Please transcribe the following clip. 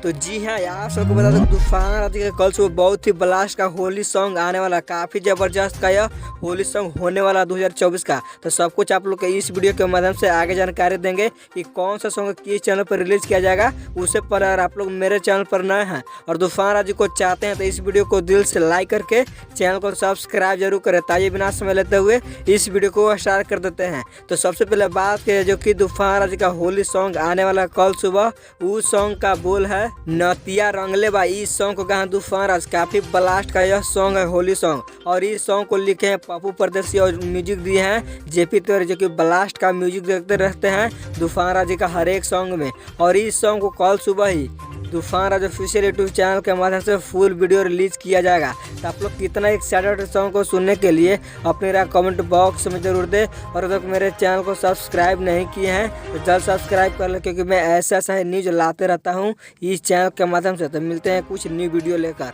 तो जी हाँ, आप सबको बता दूं तूफान राज के कल सुबह बहुत ही ब्लास्ट का होली सॉन्ग आने वाला, काफ़ी ज़बरदस्त का यह होली सॉन्ग होने वाला 2024 का। तो सब कुछ आप लोग के इस वीडियो के माध्यम से आगे जानकारी देंगे कि कौन सा सॉन्ग किस चैनल पर रिलीज किया जाएगा। उससे पर अगर आप लोग मेरे चैनल पर नए हैं और तूफान राज को चाहते हैं तो इस वीडियो को दिल से लाइक करके चैनल को सब्सक्राइब जरूर करें। ताकि बिना समय लेते हुए इस वीडियो को स्टार्ट कर देते हैं। तो सबसे पहले बात करें जो कि तूफान राज का होली सॉन्ग आने वाला कल सुबह, उस सॉन्ग का बोल है नतिया रंगले बा। इस सॉन्ग को गाना तूफान राज, काफी ब्लास्ट का यह सॉन्ग है होली सॉन्ग। और इस सॉन्ग को लिखे हैं पप्पू परदेसी और म्यूजिक दिए हैं जेपी तिवारी, जो कि ब्लास्ट का म्यूजिक देखते रहते हैं तूफान राज का हर एक सॉन्ग में। और इस सॉन्ग को कल सुबह ही तूफान राज ऑफिशियल यूट्यूब चैनल के माध्यम से फुल वीडियो रिलीज किया जाएगा। तो आप लोग कितना एक्साइटेड सॉन्ग को सुनने के लिए अपने राय कमेंट बॉक्स में जरूर दे। और अगर मेरे चैनल को सब्सक्राइब नहीं किए हैं तो जल्द सब्सक्राइब कर ले, क्योंकि मैं ऐसा न्यूज लाते रहता हूँ इस चैनल के माध्यम से। तो मिलते हैं कुछ न्यू वीडियो लेकर।